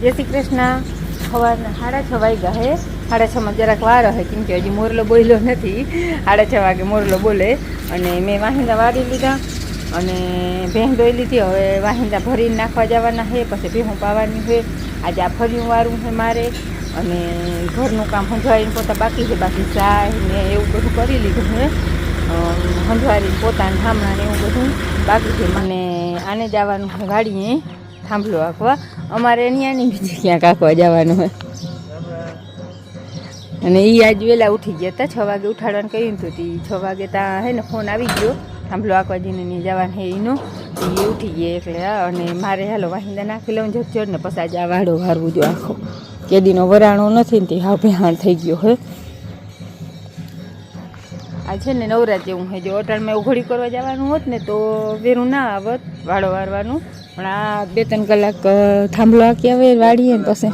जय श्री कृष्ण। सवारना 6:30 वाग्या है। 6:30 જરાક વાર હે કેમ કે હજી મોરલો બોલ્યો નથી। 6:30 વાગે મોરલો બોલે અને મેં વાહિંદા વાળી લીધા અને ભેંસ દોઈ લીધી। હવે વાહિંદા ભરીને નાખવા જવાના છે, પછી ભેહું પાવાની છે। આજે આ ફર્યું વાળું છે મારે અને ઘરનું કામ હંજવારીને પોતા બાકી છે, બાકી ચાય ને એવું બધું કરી લીધું છે। હંજવારીને પોતાને ઠામણા ને એવું બધું બાકી છે। મને આને જવાનું છે વાડીએ થાંભલો આંકવા। અમારે અહીંયા નહીં બીજે ક્યાંક આંકવા જવાનું હોય અને એ આજ વહેલા ઉઠી ગયા હતા। 6 વાગે ઉઠાડવાનું કહ્યું હતું તે 6 વાગે ત્યાં હે ને ફોન આવી ગયો થાંભલો આંકવા જઈને નહીં જવાનું હે એનો, એ ઉઠી ગયા એટલે અને મારે હાલો વાહિંદા નાખી લઉં ઝકઝર ને પછી આજે આ વાડો વારવું જો આખો કેદીનો વરાણો નથી ને તે હાવ ભેહાણ થઈ ગયો હે। આ છે ને નવરાત જેવું છે, જો અટાણમાં ઉઘડી કરવા જવાનું હોત ને તો વેરું ના આવત વાડો વારવાનું, પણ આ 2-3 કલાક થાંભલો આંકી આવે વાળીએ ને પછી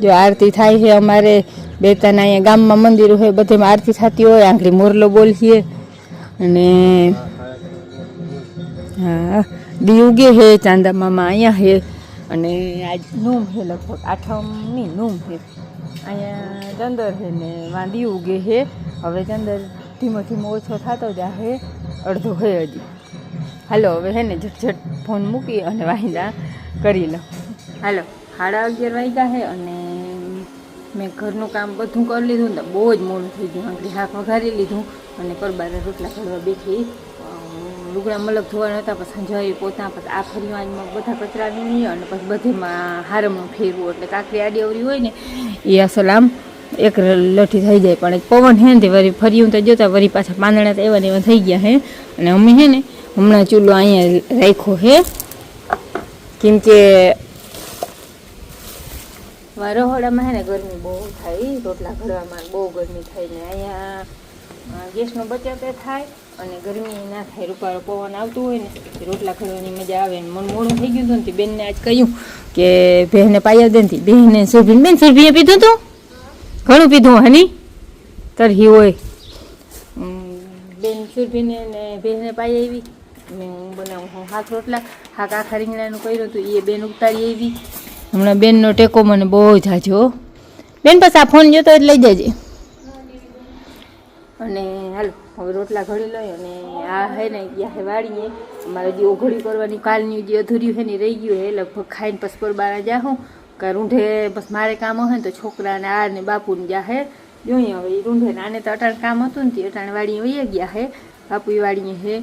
જો આરતી થાય છે અમારે 2-3 અહીંયા ગામમાં મંદિરો હોય બધેમાં આરતી થતી હોય। આંગળી મોરલો બોલીએ અને હા દી ઉગે છે ચાંદા મામા અહીંયા છે અને આજ નૂમ છે લગભગ 8મની નૂમ છે। અહીંયા ચંદર છે ને વાંદી ઉગે છે। હવે ચંદર ધીમો ધીમો ઓછો થતો જાય, અડધો છે હજી। હાલો હવે છે ને ઝટઝટ ફોન મૂકી અને વાહિંદા કરી લો। હાલો 11:30 વાગ્યા છે અને મેં ઘરનું કામ બધું કરી લીધું ને બહુ જ મોડું થઈ ગયું। આંગળી શાક વઘારી લીધું અને પરબારે રોટલા ઘડવા બેઠી। લુગડા મલક ધોવાના હતા, પછી સંજાવી પોતા, પછી આ ફરીવાનમાં બધા કચરા વીણી અને પછી બધેમાં હારમણું ફેરવું એટલે કાકરી આડી અવરી હોય ને એ અસલ આમ એક લઠ્ઠી થઈ જાય। પણ પવન હે ને વળી ફર્યું તો જોતા વળી પાછા પાંદડા તો એવા ને એવા થઈ ગયા છે અને અમે હે ને હમણાં ચૂલો અહીંયા રાખ્યો છે કેમ કે રહોડામાં હે ને ગરમી બહુ થાય, રોટલા ઘડવામાં બહુ ગરમી થાય ને અહીંયા ગેસનો બચત થાય અને ગરમી ના થાય। રૂપાળો પવન આવતું હોય ને રોટલા ઘડવાની મજા આવે ને મન મોડું થઈ ગયું હતું ને બેનને આજ કહ્યું કે બહેને પાયા દે ને બહેને સુરભીને બેન સુરભીએ પીધું હતું ઘણું પીધું હની તરહી હોય બેન સુરભીને ને બહેને પાઈ આવી ને હું બનાવું હું હાથ રોટલા હાક આખા રીંગણાનું કર્યું હતું એ બેન ઉતારી આવી। હમણાં બેનનો ટેકો મને બહુ જાજો બેન, પછી આ ફોન જોતો એટલે લઈ જજે અને હાલો હવે રોટલા ઘડી લઈ અને આ હે ને ગયા હે વાળીએ અમારે જે ઓઘડી કરવાની કાલની જે અધૂર્યું છે ને રહી ગયું હે લગભગ ખાઈને પછી પરબારા જાઉં કે રૂંઢે બસ મારે કામ હોય ને તો છોકરાને આ ને બાપુને જા હે જોઈએ હવે એ રૂંઢે ને આને તો અટાણ કામ હતું ને તે અટાણ વાળીએ વહી ગયા હે, બાપુ એ વાળીએ હે,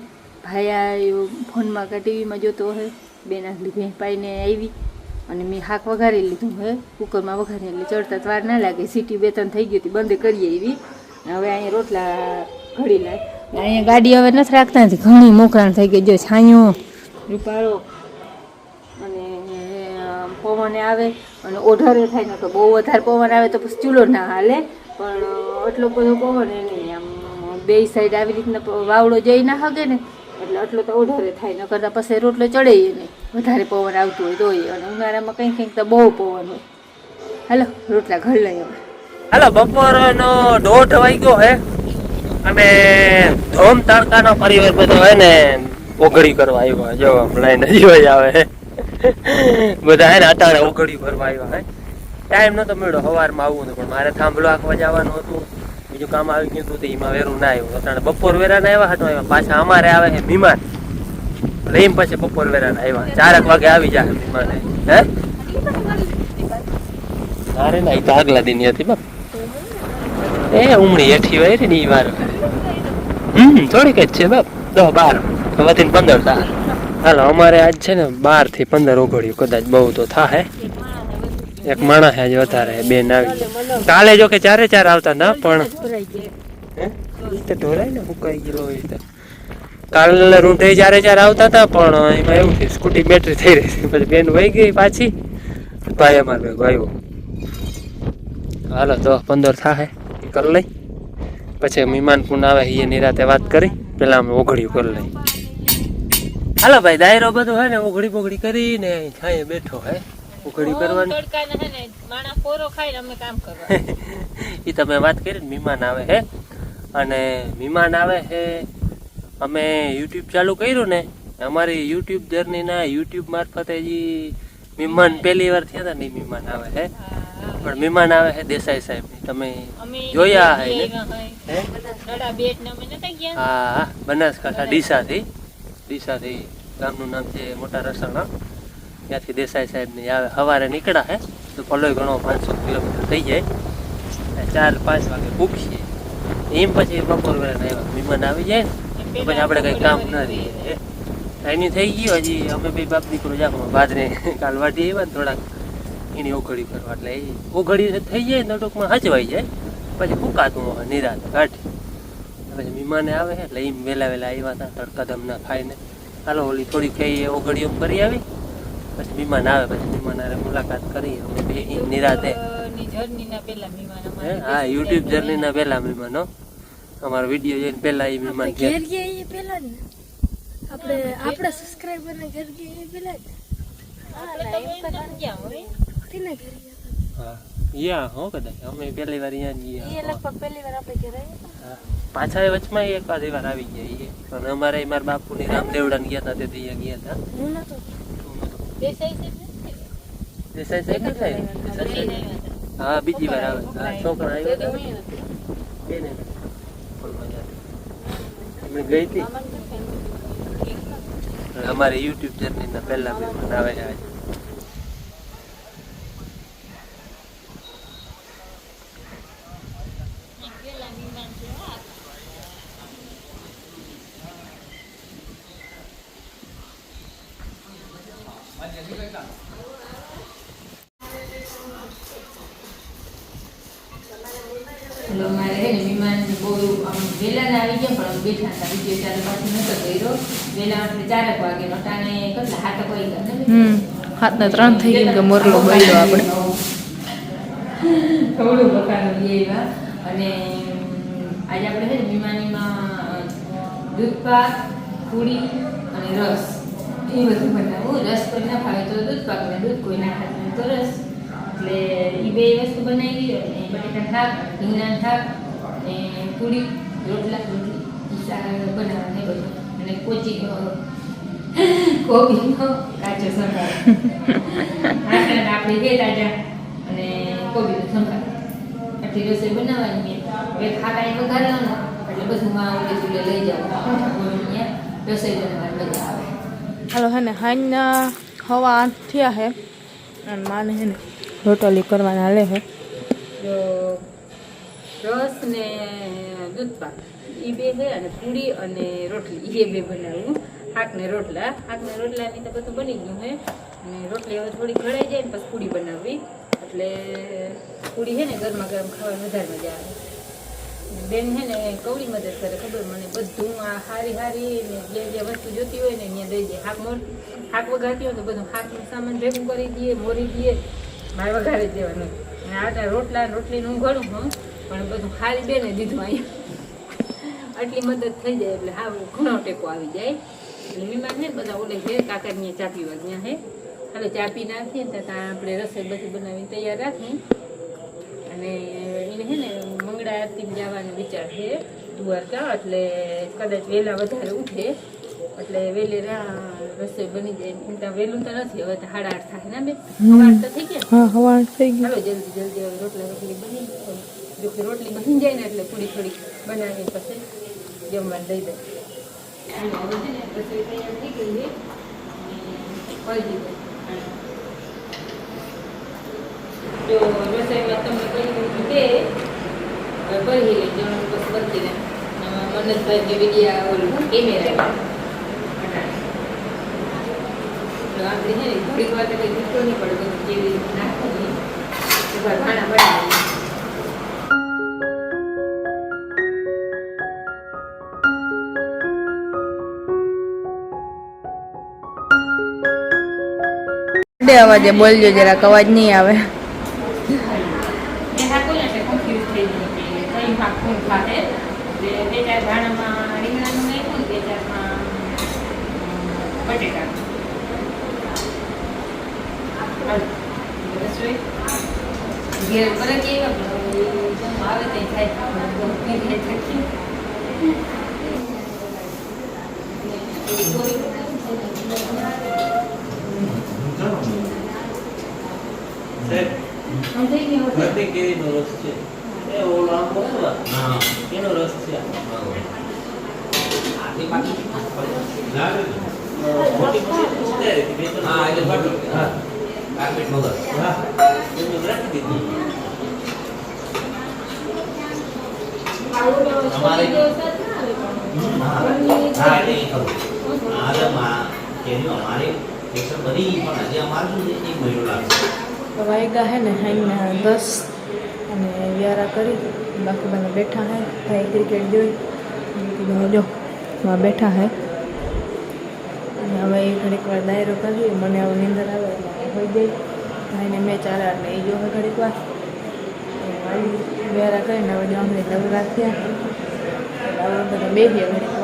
ભાઈ આ ફોનમાં કે ટીવીમાં જોતો હે। બેન આટલી ભેંસ પાઈને આવી અને મેં શાક વઘારી લીધું હે કુકરમાં વઘારી એટલે ચડતા વાર ના લાગે, સીટી 2-3 થઈ ગઈ હતી બંધ કરી આવી। હવે અહીંયા રોટલા ઘડી લાય અહીંયા ગાડી હવે નથી રાખતા નથી ઘણી મોકરાણ થઈ ગઈ જો છાંયો રૂપાળો અને પવન આવે અને ઓઢરે થાય ને તો બહુ વધારે પવન આવે તો પછી ચૂલો ના હાલે, પણ એટલો બધો પવન એ નહીં આમ બે સાઈડ આવી રીતના વાવડો જઈ ના શકે ને એટલે એટલો તો ઓઢરે થાય ન કરતાં પછી રોટલો ચડે નહીં વધારે પવન આવતું હોય તો અને ઉનાળામાં કંઈક તો બહુ પવન હોય। હાલો રોટલા ઘડ લઈ હવે હાલો બપોરનો 1:30 વાગ્યો હે અને ધોમ તડકાનો પરિવાર બધો હે ને ઓગળી કરવા આવ્યો। જો લાઈન જ આવે બધા હે ને અટાણે ઓગળી કરવા આવ્યા હે। ટાઈમ નતો મળ્યો સવારમાં આવવું હતું પણ મારે થાંભલો આંકવા જવાનું હતું, બીજું કામ આવી ગયું હતું તો એમાં વેરું ના આવ્યું। અટાણે બપોર વેરાના આવ્યા હતા આવ્યા પાછા અમારે આવે છે મહેમાન રહીમ પછી બપોર વેરાના આવ્યા 4 વાગે આવી જાય મહેમાન હે અરે ના એ તો આગલા દિન હતી બાપ એ ઉમળી હેઠી હોય ને એ વાર થોડીક જ છે બાપ 10-12 વધીને 15 થાય। હાલો અમારે આજ છે ને 12 થી 15 ઓગળ્યું કદાચ બહુ તો થાય, એક માણસ આજે વધારે બેન આવી કાલે જો કે 4 આવતા ના પણ ઢોરાય ને મુકાઈ ગયેલો હોય કાલે રૂંઢે 4 આવતા હતા પણ એમાં એવું થયું સ્કૂટી બેટરી થઈ રહી પછી બેન વહી ગઈ પાછી ભાઈ અમારે ભેગો આવ્યો। હાલો તો 15 થાય કરી લઈ પછી મહેમાન પૂન આવે એ નિરાતે વાત કરી પેલા અમે ઓઘળ્યું કરી લઈ। હાલો ભાઈ દાયરો બધો હે ને ઓઘળી બોઘડી કરીને છાંયે બેઠો હે ઉઘડી કરવાની એ તમે વાત કરી મહેમાન આવે હે અને મહેમાન આવે હે અમે યુટ્યુબ ચાલુ કર્યું ને, અમારી યુટ્યુબ જર્નીના યુટ્યુબ મારફતે જે મહેમાન પહેલી વાર થયા હતા ને મહેમાન આવે હે, પણ મહેમાન આવે છે દેસાઈ સાહેબ તમે જોયા હે ને? હા, બનાસકાંઠા ડીસાથી ગામનું નામ છે મોટા રસાણા, ત્યાંથી દેસાઈ સાહેબ ને આવે. સવારે નીકળ્યા હે તો ભલોય ઘણો 500 કિલોમીટર થઈ જાય, 4-5 વાગે પૂગીએ. એમ પછી બપોર વેળા આવ્યા મહેમાન આવી જાય ને તો પછી આપણે કઈ કામ ના રહીએ. એની થઈ ગયો હજી અમે બે બાપ દીકરો જાગમાં બાજરે કાલ વાટી આવ્યા ને થોડાક એની ઓઘડી કરવા, એટલે એ ઓઘડી થઈ જાય ને ટૂંકમાં હચવાઈ જાય, પછી ફૂકાતું હોય નિરાતે કાઢી. પછી મહેમાને આવે એટલે એમ વહેલા આવ્યા હતા તડકા ધમના ખાઈને, હાલો ઓલી થોડી ખાઈ ઓઘડીઓ કરી આવી. પછી મહેમાન આવે, પછી મહેમાન હારે મુલાકાત કરી અમે બે નિરાતે. હા, યુટ્યુબ જર્નીના પહેલા મહેમાનો, અમારો વિડીયો જોઈને પહેલા એ મહેમાન આપણે સબસ્ક્રાઇબર ને ઘર ગયા પેલા યા હો કદાચ અમે પહેલી વાર અહીંયા એ લગભગ પહેલી વાર આપણે ઘરે પાછા વચમાં એક વાર આવી ગયા અને અમારે મારા બાપુની રામદેવડા ગયા હતા તેથી અહીંયા ગયા હતા. હું નતો દેસાઈ સાહેબ નથી આવ્યા? હા, બીજી વાર આવે. હા, છોકરા આવ્યા હતા બેને એમણે ગઈ હતી. અમારે યુટ્યુબ જર્નીના પહેલા મહેમાન આવે છે આજે. મારે હે ને મહેમાન બહુ વહેલા ના આવી ગયા, પણ બેઠા હતા વિડીયો ચાલુ પાછું નતો કર્યો. વહેલા આપણે 4 વાગે નટાને કેટલા 8 વાગ્યા ને 7:03 થઈ ગયું કે મોરલો બોલ્યો આપણે થોડું બકાનું લઈ આવ્યા. અને આજે આપણે છે ને મહેમાનીમાં દૂધ પાક, પૂરી અને રસ એ બધું બનાવવું. રસ કોઈ ના ભાવે તો દૂધ પાક ને દૂધ કોઈ ના ખાતું તો રસ, એટલે એ બે વસ્તુ બનાવી. અને બટેટા શાક, રીંગણા શાક ને પૂરી, રોટલા બનાવવા ને બધું. અને કોબીનો કાચો સંભાર આપણે બે તાજા અને કોબીનો સંભાર આટલી રસોઈ બનાવવાની. બે ખાટાઈ વઘારવાનો એટલે બધું માં ઉડે ચૂલે લઈ જવાનું. રસોઈ બનાવવાની મજા આવે. હાલો હે ને હાઈના 8:15 થયા હે અને માને હે ને રોટલી કરવાના હાલે હે. રસ ને દૂધ પાક એ બે છે, અને પૂરી અને રોટલી એ બે બનાવ્યું. શાક ને રોટલાની તો બધું બની ગયું હે. અને રોટલી હવે થોડી ઘડાઈ જાય ને પછી પૂરી બનાવવી, એટલે પૂરી છે ને ગરમા ગરમ ખાવાની વધારે મજા આવે. બેન છે ને કવડી મદદ કરે, ખબર મને બધું આ હારી ને જે વસ્તુ જોતી હોય ને ત્યાં દઈ દે. શાક વઘારતી હોય તો બધું શાકનું સામાન ભેગું કરી દઈએ, મોરી દઈએ, મારે વઘારી જ દેવાનું. અને આ રોટલીનું હું ઘણું પણ બધું ખાલી બેને દીધું અહીંયા. આટલી મદદ થઈ જાય એટલે હા ઘણો ટેકો આવી જાય. એટલે મહેમાન છે ને બધા ઓલે છે કાકાની ચા પીવા ત્યાં છે. હાલો ચા પી નાખીએ ને ત્યાં આપણે રસોઈ બધી બનાવી તૈયાર રાખી. અને એને છે ને મંગળા આરતી જવાનો વિચાર છે દ્વારકા, એટલે કદાચ વહેલા વધારે ઉઠે એટલે વહેલી રસોઈ બની જાય. ત્યાં વહેલું તો નથી, હવે તો 8:30 થાય ને બે 8 તો થઈ ગયા. હા 8 થઈ ગયું. હાલો જલ્દી રોટલી બની જો રોટલી બની જાય ને એટલે થોડી બનાવી પછી જમવાનું દઈ દે. હવે છે ને રસોઈ તૈયાર થઈ ગઈ છે, કરી દીધું. જો રસોઈમાં તમને કઈ રીતે કરી લઈ જવાનું બસ બધી ને મનસભાઈ વિડીયા ઓલું કેમેરા આપણે છે ને થોડીક વાર કઈ દીકરો નહીં પડે, બધું જેવી રીતે નાખવાની ખાણા બનાવી. અવાજે બોલજો જરાક, અવાજ નહીં આવે. કેરીનો રસ છે એ ઓલો આંબો છે એનો રસ છે મોટી વાયગા હે ને હાઈના 10 અને વ્યારા કરી બાકી બધા બેઠા હે ભાઈ ક્રિકેટ જોઈ કીધું જો બેઠા હે અને હવે એ ઘડીક વાર દાયરો કરીએ મને હવે નીંદર આવે એટલે હોઈ ગઈ ભાઈને મેં ચાલે એટલે એ જો ઘડીક વાર વ્યારા કરીને હવે જામણી નવરા થયા એટલે હવે બધા બેસીએ ઘડીક વાર